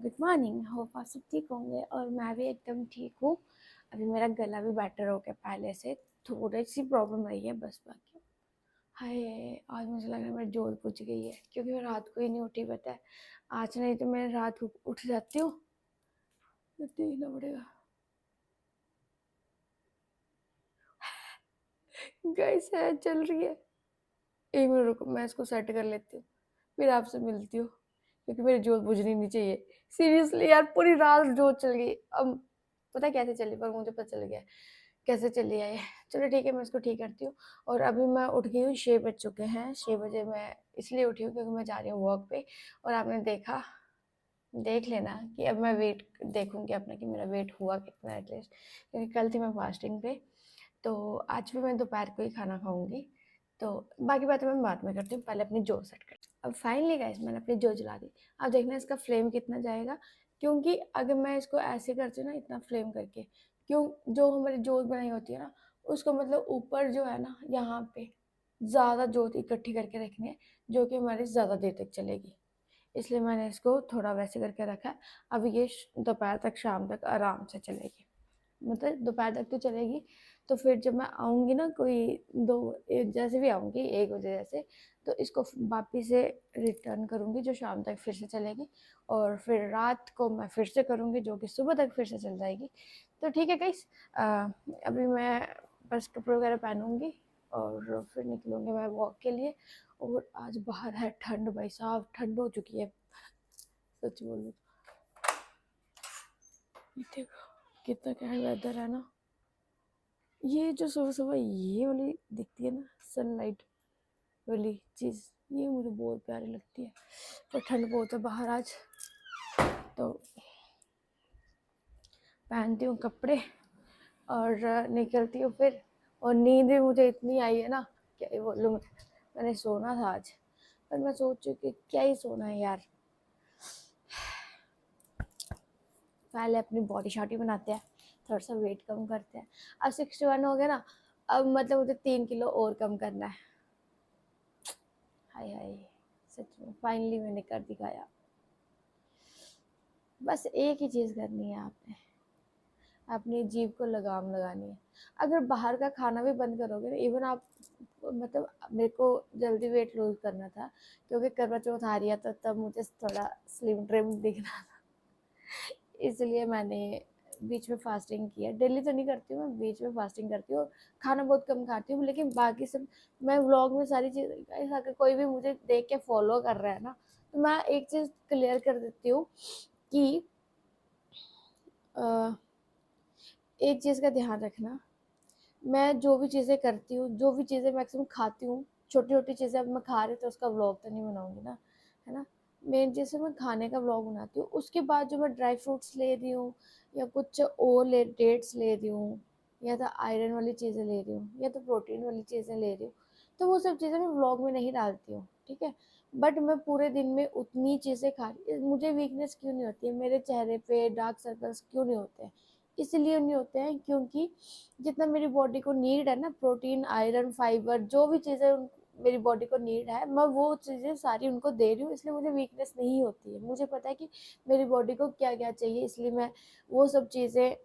Good morning. Hope आप सब ठीक होंगे और मैं भी एकदम ठीक हूँ। अभी मेरा गला भी बेटर हो गया पहले से, थोड़ी सी प्रॉब्लम रही है बस, बाकी हाय आज मुझे लग रहा है मेरी जोड़ पूछ गई है क्योंकि मैं रात को ही नहीं उठी, पता है। आज नहीं तो मैं रात को उठ जाती हूँ, तो देखना पड़ेगा। गाइस है चल रही है, एक मिनट रुको मैं इसको सेट कर लेती हूँ, फिर आपसे मिलती हूँ क्योंकि मेरी जोत बुझनी नहीं चाहिए। सीरियसली यार पूरी रात जोत चल गई, अब पता है कैसे चली, पर मुझे पता चल गया कैसे चली है ये। चलो ठीक है मैं इसको ठीक करती हूँ। और अभी मैं उठ गई हूँ, 6 बज चुके हैं। 6 बजे मैं इसलिए उठी हूँ क्योंकि मैं जा रही हूँ वॉक पे। और आपने देखा, देख लेना कि अब मैं वेट देखूंगी अपना कि मेरा वेट हुआ कितना एटलीस्ट, क्योंकि कल थी मैं फास्टिंग पे। तो आज भी मैं दोपहर को ही खाना खाऊंगी। तो बाकी बातें मैं बाद में करती हूँ, पहले अपनी जो सेट कर। अब फाइनली गाइस मैंने अपनी जो जला दी। अब देखना इसका फ्लेम कितना जाएगा, क्योंकि अगर मैं इसको ऐसे करती हूँ ना इतना फ्लेम करके, क्यों जो हमारी जोत बनाई होती है ना, उसको मतलब ऊपर जो है ना यहाँ पे ज़्यादा जोत इकट्ठी करके रखनी है, जो कि हमारी ज़्यादा देर तक चलेगी। इसलिए मैंने इसको थोड़ा वैसे करके रखा है। अब ये दोपहर तक शाम तक आराम से चलेगी, मतलब दोपहर तक तो चलेगी। तो फिर जब मैं आऊँगी ना कोई दो जैसे भी आऊँगी 1 बजे जैसे, तो इसको वापिस से रिटर्न करूँगी जो शाम तक फिर से चलेगी। और फिर रात को मैं फिर से करूँगी जो कि सुबह तक फिर से चल जाएगी। तो ठीक है गाइस, अभी मैं बस कपड़े वगैरह पहनूँगी और फिर निकलूँगी मैं वॉक के लिए। और आज बाहर है ठंड, भाई साहब ठंड हो चुकी है, सच बोलूँ। देखो कितना क्या वेदर है ना। ये जो सुबह सुबह ये वाली दिखती है ना सनलाइट वाली चीज़, ये मुझे बहुत प्यारी लगती है। पर ठंड बहुत है बाहर आज, तो पहनती हूँ कपड़े और निकलती हूँ फिर। और नींद भी मुझे इतनी आई है ना, क्या ही बोलूँ मैं। मैंने सोना था आज, पर मैं सोच रही कि क्या ही सोना है यार, पहले अपनी बॉडी शॉडी बनाते हैं, थोड़ा सा वेट कम करते हैं। अब 61 हो गया ना, अब मतलब मुझे 3 किलो और कम करना है। हाय हाय, सच में फाइनली मैंने कर दिखाया। बस एक ही चीज़ करनी है आपने, अपनी जीभ को लगाम लगानी है। अगर बाहर का खाना भी बंद करोगे ना, इवन आप मतलब मेरे को जल्दी वेट लूज करना था क्योंकि करवा चौथ आ रही है, तो तब मुझे थोड़ा स्लिम ट्रिम दिखना था। इसलिए मैंने बीच में फास्टिंग किया। डेली तो नहीं करती हूँ मैं, बीच में फास्टिंग करती हूँ और खाना बहुत कम खाती हूँ। लेकिन बाकी सब मैं व्लॉग में सारी चीज़, अगर कोई भी मुझे देख के फॉलो कर रहा है ना, तो मैं एक चीज़ क्लियर कर देती हूँ कि एक चीज़ का ध्यान रखना। मैं जो भी चीज़ें करती हूँ, जो भी चीज़ें मैक्सिमम खाती हूँ, छोटी छोटी चीज़ें अब मैं खा रही तो उसका व्लॉग तो नहीं बनाऊंगी ना, है ना। मेन जैसे मैं खाने का व्लॉग बनाती हूँ, उसके बाद जो मैं ड्राई फ्रूट्स ले रही हूँ या कुछ और डेट्स ले रही हूँ, या तो आयरन वाली चीज़ें ले रही हूँ या तो प्रोटीन वाली चीज़ें ले रही हूँ, तो वो सब चीज़ें मैं व्लॉग में नहीं डालती हूँ, ठीक है। बट मैं पूरे दिन में उतनी चीज़ें खा रही, मुझे वीकनेस क्यों नहीं होती है, मेरे चेहरे पे डार्क सर्कल्स क्यों नहीं होते हैं? इसलिए नहीं होते हैं क्योंकि जितना मेरी बॉडी को नीड है ना, प्रोटीन आयरन फाइबर जो भी चीज़ें मेरी बॉडी को नीड है, मैं वो चीज़ें सारी उनको दे रही हूँ। इसलिए मुझे वीकनेस नहीं होती है, मुझे पता है कि मेरी बॉडी को क्या क्या चाहिए, इसलिए मैं वो सब चीज़ें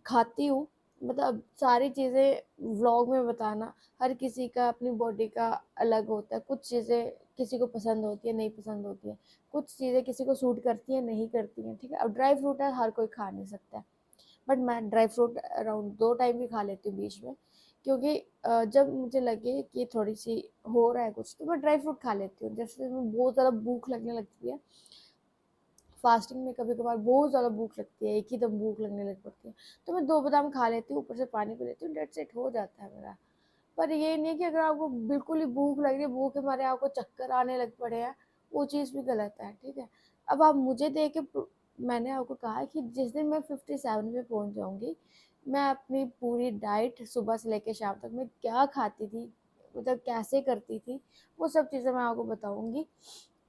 खाती हूँ। मतलब सारी चीज़ें व्लॉग में बताना, हर किसी का अपनी बॉडी का अलग होता है। कुछ चीज़ें किसी को पसंद होती है, नहीं पसंद होती है, कुछ चीज़ें किसी को सूट करती हैं, नहीं करती हैं, ठीक है। अब ड्राई फ्रूट है, हर कोई खा नहीं सकता है, बट मैं ड्राई फ्रूट अराउंड 2 टाइम भी खा लेती हूँ बीच में, क्योंकि जब मुझे लगे कि थोड़ी सी हो रहा है कुछ, तो मैं ड्राई फ्रूट खा लेती हूँ। जैसे मैं बहुत ज़्यादा भूख लगने लगती है फास्टिंग में, कभी कभार बहुत ज़्यादा भूख लगती है, एक ही दम भूख लगने लग पड़ती है, तो मैं 2 बादाम खा लेती हूँ, ऊपर से पानी पी लेती हूँ, डेट सेट हो जाता है मेरा। पर ये नहीं है कि अगर आपको बिल्कुल ही भूख लग रही है, भूख के मारे आपको चक्कर आने लग पड़े हैं, वो चीज़ भी गलत है, ठीक है। अब आप मुझे देख के मैंने आपको कहा कि जिस दिन मैं 57 पे पहुंच जाऊंगी, मैं अपनी पूरी डाइट सुबह से लेकर शाम तक मैं क्या खाती थी, मतलब कैसे करती थी, वो सब चीज़ें मैं आपको बताऊंगी।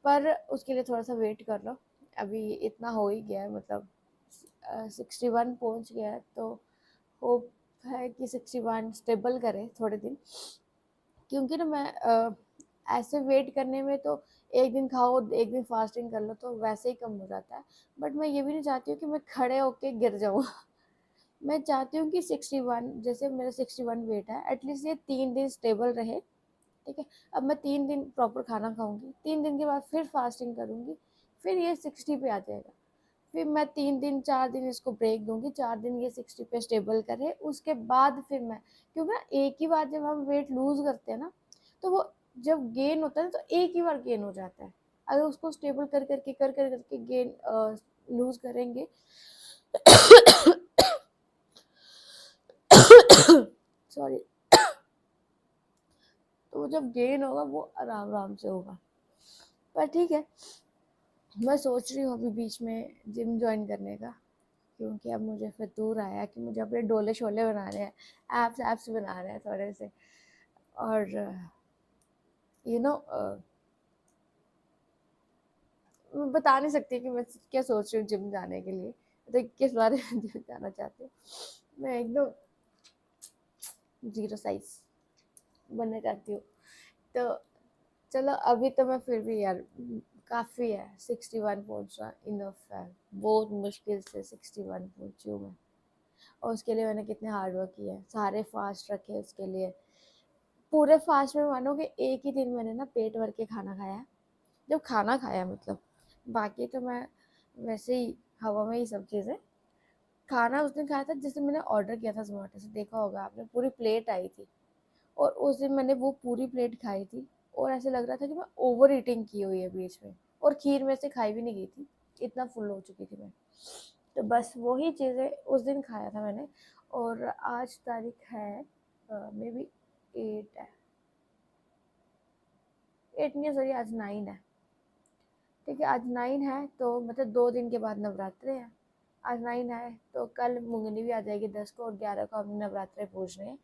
पर उसके लिए थोड़ा सा वेट कर लो, अभी इतना हो ही गया है, मतलब 61 पहुंच गया है, तो होप है कि 61 स्टेबल करे थोड़े दिन। क्योंकि ना मैं ऐसे वेट करने में तो एक दिन खाओ, एक दिन फास्टिंग कर लो तो वैसे ही कम हो जाता है। बट मैं ये भी नहीं चाहती हूँ कि मैं खड़े होके गिर जाऊँ। मैं चाहती हूँ कि 61, जैसे मेरा 61 वेट है, एटलीस्ट ये 3 दिन स्टेबल रहे। ठीक है, अब मैं 3 दिन प्रॉपर खाना खाऊंगी, 3 दिन के बाद फिर फास्टिंग करूंगी, फिर ये 60 पे आ जाएगा। फिर मैं 3 दिन 4 दिन इसको ब्रेक दूंगी, 4 दिन ये 60 पे स्टेबल करे, उसके बाद फिर मैं, क्योंकि ना एक ही बार जब हम वेट लूज करते हैं ना, तो वो जब गेन होता है तो एक ही बार गेन हो जाता है। अगर उसको स्टेबल कर करके गेन लूज करेंगे सॉरी, तो वो जब गेन होगा वो आराम आराम से होगा। पर ठीक है, मैं सोच रही हूँ अभी बीच में जिम ज्वाइन करने का, क्योंकि अब मुझे फितूर आया कि मुझे अपने डोले शोले बनाने हैं, एप्स एप्स बनाने हैं थोड़े से। और यू नो मैं बता नहीं सकती कि मैं क्या सोच रही हूँ जिम जाने के लिए, तो किस बारे में जिम जाना चाहती हूँ। मैं एकदम जीरो साइज बनना चाहती हूँ। तो चलो अभी तो मैं फिर भी यार काफ़ी है, 61 पहुँचना इनफ है। बहुत मुश्किल से 61 पहुँची हूँ मैं, और उसके लिए मैंने कितने हार्ड वर्क किया है, सारे फास्ट रखे उसके लिए। पूरे फास्ट में मानोगे एक ही दिन मैंने ना पेट भर के खाना खाया है, जब खाना खाया मतलब, बाकी तो मैं वैसे ही हवा में ही सब चीज़ें। खाना उस दिन खाया था जिससे मैंने ऑर्डर किया था जोमेटो से, देखा होगा आपने, पूरी प्लेट आई थी, और उस दिन मैंने वो पूरी प्लेट खाई थी, और ऐसे लग रहा था कि मैं ओवर ईटिंग की हुई है बीच में, और खीर में से खाई भी नहीं गई थी, इतना फुल हो चुकी थी मैं। तो बस वही चीज़ें उस दिन खाया था मैंने। और आज तारीख है मे बी 8 है, 8 नहीं सॉरी, आज 9 है। ठीक है, आज 9 है, तो मतलब 2 दिन के बाद नवरात्रे हैं। आज 9 है तो कल मुंगनी भी आ जाएगी 10 को, और 11 को हमने नवरात्रे पूजने हैं।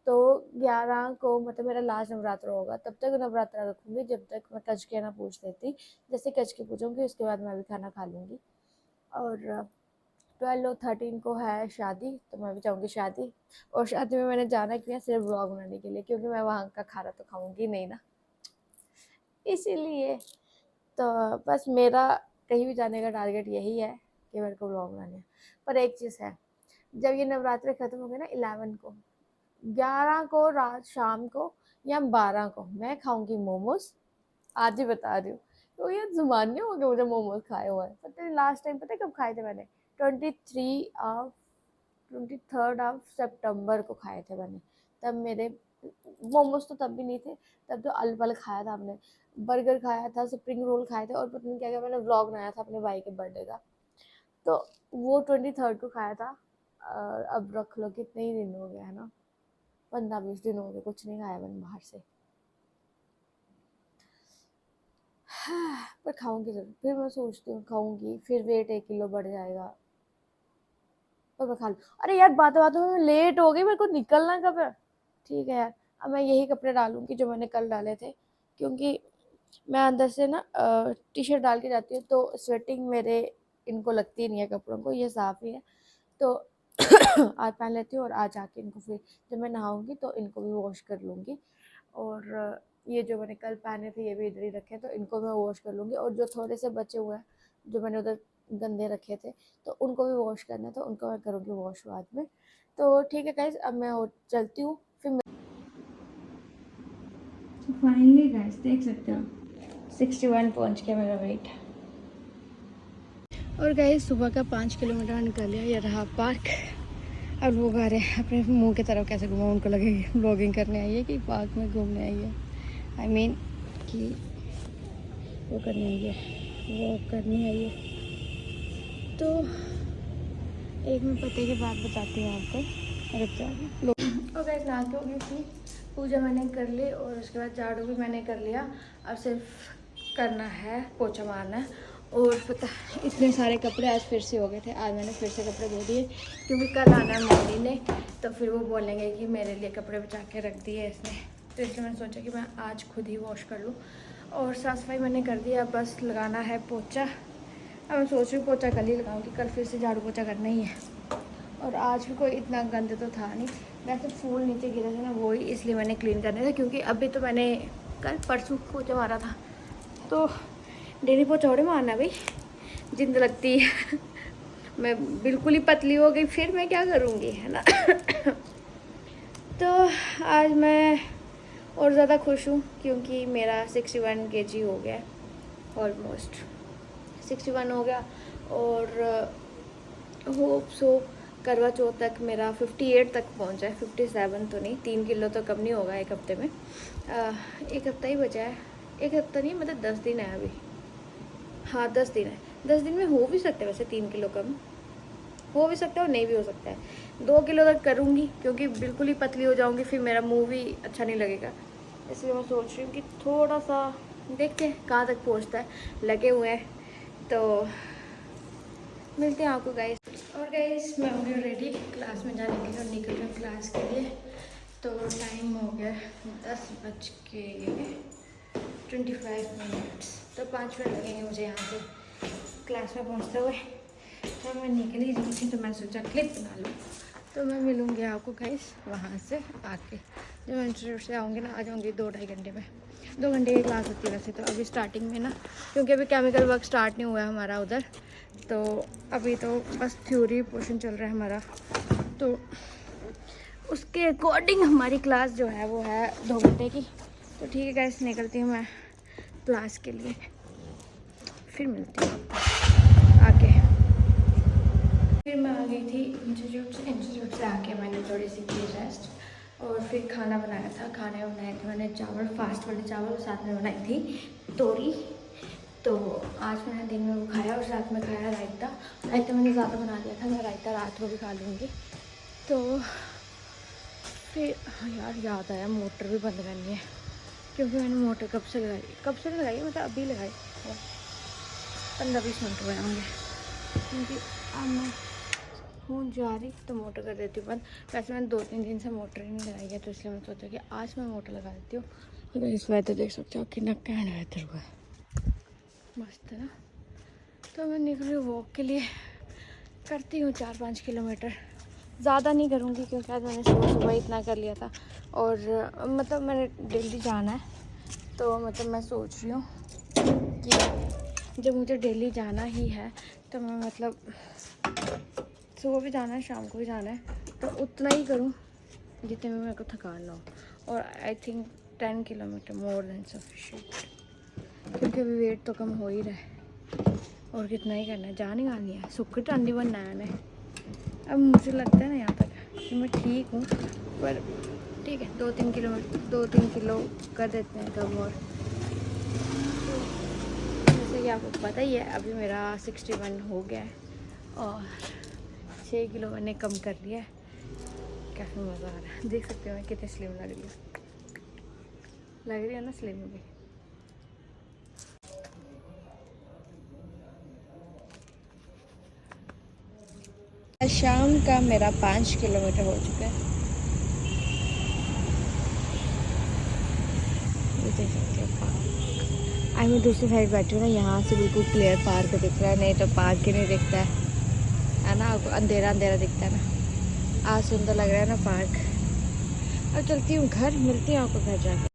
तो 11 को मतलब मेरा लास्ट नवरात्र होगा, तब तक नवरात्रा रखूँगी जब तक मैं कंजके ना पूज लेती। जैसे कंजके पूजूँगी उसके बाद मैं भी खाना खा लूँगी। और 12 और 13 को है शादी, तो मैं भी जाऊँगी शादी। और शादी में मैंने जाना क्यों है, सिर्फ व्लॉग बनाने के लिए, क्योंकि मैं वहाँ का खाना तो खाऊँगी नहीं ना, इसीलिए। तो बस मेरा कहीं भी जाने का टारगेट यही है कि मेरे को व्लॉग बनाने हैं। पर एक चीज़ है, जब ये नवरात्रे ख़त्म हो गए ना 11 को, 11 को रात शाम को या 12 को मैं खाऊंगी मोमोज। आज ही बता रही हूँ, तो ये जुबान नहीं हो गया मुझे मोमोज खाए हुए। पता नहीं लास्ट टाइम पता है कब खाए थे मैंने, 23rd ऑफ सितंबर को खाए थे मैंने। तब मेरे मोमोज तो तब भी नहीं थे, तब तो अलपल खाया था हमने, बर्गर खाया था, स्प्रिंग रोल खाए थे, और पता नहीं क्या क्या मैंने व्लॉग बनाया था अपने भाई के बर्थडे का, तो वो 23rd को खाया था। अब रख लो कितने ही दिन हो गए है ना, 15-20 दिन हो गए कुछ नहीं खाया मैंने बाहर से। पर खाऊंगी जरूर, फिर मैं सोचती हूँ खाऊंगी, फिर वेट 1 किलो बढ़ जाएगा, और मैं खा लूँ। अरे यार बातों बातों में लेट हो गई, मेरे को निकलना कब है। ठीक है यार, अब मैं यही कपड़े डालूंगी जो मैंने कल डाले थे, क्योंकि मैं अंदर से ना टी शर्ट डाल के जाती हूँ, तो स्वेटिंग मेरे इनको लगती नहीं है कपड़ों को, ये साफ़ ही है। तो आज पहन लेती हूँ, और आज आके इनको फिर जब मैं नहाऊंगी तो इनको भी वॉश कर लूँगी। और ये जो मैंने कल पहने थे ये भी इधर ही रखे हैं, तो इनको मैं वॉश कर लूँगी। और जो थोड़े से बचे हुए हैं जो मैंने उधर गंदे रखे थे, तो उनको भी वॉश करना है, तो उनको मैं करूँगी वॉश बाद में। तो ठीक है गाइज, अब मैं चलती हूँ फिर। फाइनली गाइज देख सकते हो 61 पहुँच गया मेरा वेट। और गाइज सुबह का 5 किलोमीटर निकल लिया, ये रहा पार्क। और वो गा रहे हैं अपने मुंह की तरफ, कैसे घुमा उनको लगे ब्लॉगिंग करने आई है कि पार्क में घूमने आई है। आई मीन कि वो करने आई है, वॉक करने आई है। तो एक मैं पते की बात बताती हूँ आपको, रुक जाओ। और गाइस नहा के हो गई थी, पूजा मैंने कर ली, और उसके बाद झाड़ू भी मैंने कर लिया। अब सिर्फ करना है, पोछा मारना है। और पता इतने सारे कपड़े आज फिर से हो गए थे, आज मैंने फिर से कपड़े धो दिए, क्योंकि कल आना है मम्मी ने, तो फिर वो बोलेंगे कि मेरे लिए कपड़े बचा के रख दिए इसने, तो इसलिए मैंने सोचा कि मैं आज खुद ही वॉश कर लूँ। और साफ़ सफाई मैंने कर दिया, बस लगाना है पोछा। अब मैं सोच रही हूँ पोछा कल ही लगाऊंगी, कल फिर से झाड़ू पोछा करना ही है। और आज भी कोई इतना गंद तो था नहीं, वैसे फूल नीचे गिरे थे ना, वो ही इसलिए मैंने क्लीन करने थे, क्योंकि अभी तो मैंने कल परसों पोछा मारा था, तो डेली पकौड़े मारना भाई, जिंद लगती है। मैं बिल्कुल ही पतली हो गई, फिर मैं क्या करूँगी, है ना। तो आज मैं और ज़्यादा खुश हूँ क्योंकि मेरा 61 kg हो गया, ऑलमोस्ट 61 हो गया। और होप सो करवा चौथ तक मेरा 58 तक पहुँचा है, 57 तो नहीं, 3 किलो तो कम नहीं होगा एक हफ्ते में। एक हफ्ता ही बचा है, एक हफ्ता नहीं मतलब 10 दिन है अभी। हाँ 10 दिन है, 10 दिन में हो भी सकता है वैसे 3 किलो कम, हो भी सकता है और नहीं भी हो सकता है। 2 किलो तक करूँगी क्योंकि बिल्कुल ही पतली हो जाऊँगी, फिर मेरा मुँह भी अच्छा नहीं लगेगा। इसलिए मैं सोच रही हूँ कि थोड़ा सा देखते हैं कहाँ तक पहुँचता है, लगे हुए हैं। तो मिलते हैं आपको गाइस। और गाइस मैं हो गई रेडी क्लास में जाने के लिए और निकल रही हूँ क्लास के लिए। तो टाइम हो गया 10:25 तो 5 मिनट लगेंगे मुझे यहाँ से क्लास में पहुँचते हुए। तो मैं निकल ही रही थी तो मैं सोचा क्लिप बना लूँ। तो मैं मिलूँगी आपको गाइस वहाँ से आके, जब मैं इंस्टीट्यूट से आऊँगी ना, आ जाऊँगी 2-2.5 घंटे में। 2 घंटे की क्लास होती है वैसे तो अभी स्टार्टिंग में ना, क्योंकि अभी केमिकल वर्क स्टार्ट नहीं हुआ है हमारा उधर। तो अभी तो बस थ्योरी पोर्शन चल रहा है हमारा, तो उसके अकॉर्डिंग हमारी क्लास जो है वो है 2 घंटे की। तो ठीक है गाइस, निकलती हूँ मैं क्लास के लिए, फिर मिलती हूँ आके। फिर मैं आ गई थी इंस्टीट्यूट से आके मैंने थोड़ी सी की रेस्ट और फिर खाना बनाया था। खाने में बनाए थे मैंने चावल, फास्ट वाले चावल, और साथ में बनाई थी तोरी। तो आज मैंने दिन में वो खाया और रात में खाया रायता। रायता मैंने ज़्यादा बना दिया था, मैं रायता रात को भी खा लूँगी। तो फिर हाँ यार याद आया मोटर भी बंद करनी है, क्योंकि मैंने मोटर कब से नहीं लगाई, मतलब अभी लगाई, 15-20 मिनट हुए होंगे। क्योंकि अब मैं हूँ जा रही तो मोटर कर देती हूँ बंद। वैसे मैंने 2-3 दिन से मोटर ही नहीं लगाई है, तो इसलिए मैं सोचा कि आज मैं मोटर लगा देती हूँ। अगर इस वेदर देख सकते हो कितना कैंड वेदर हुआ है, मस्त है ना। तो मैं निकली वॉक के लिए, करती हूँ 4-5 किलोमीटर, ज़्यादा नहीं करूँगी क्योंकि आज मैंने सुबह इतना कर लिया था। और मतलब मैंने डेली जाना है, तो मतलब मैं सोच रही हूँ कि जब मुझे डेली जाना ही है तो मैं मतलब सुबह भी जाना है, शाम को भी जाना है, तो उतना ही करूँ जितने में मेरे को थकान ना हो। और I think 10 kilometre more than sufficient, क्योंकि अभी वेट तो कम हो ही रहा है और कितना ही करना है, जान ही आनी है। सुख टांडी बनना है। अब मुझे लगता है ना यहाँ तक कि मैं ठीक हूँ, पर ठीक है 2-3 किलो कर देते हैं कम। और जैसे कि आपको पता ही है अभी मेरा 61 हो गया है और 6 किलो मैंने कम कर लिया है। काफ़ी मज़ा आ रहा है, देख सकते हो मैं कितनी स्लिम लग रही है ना, स्लिम भी। शाम का मेरा 5 किलोमीटर हो चुका है, देख सकते हो पार्क। आज मैं दूसरी साइड बैठी हूँ ना, यहाँ से बिल्कुल क्लियर पार्क दिख रहा है, नहीं तो पार्क ही नहीं दिखता है ना, अंधेरा अंधेरा दिखता है ना। आज सुंदर लग रहा है ना पार्क। अब चलती हूँ घर, मिलती हूँ आपको घर जाकर।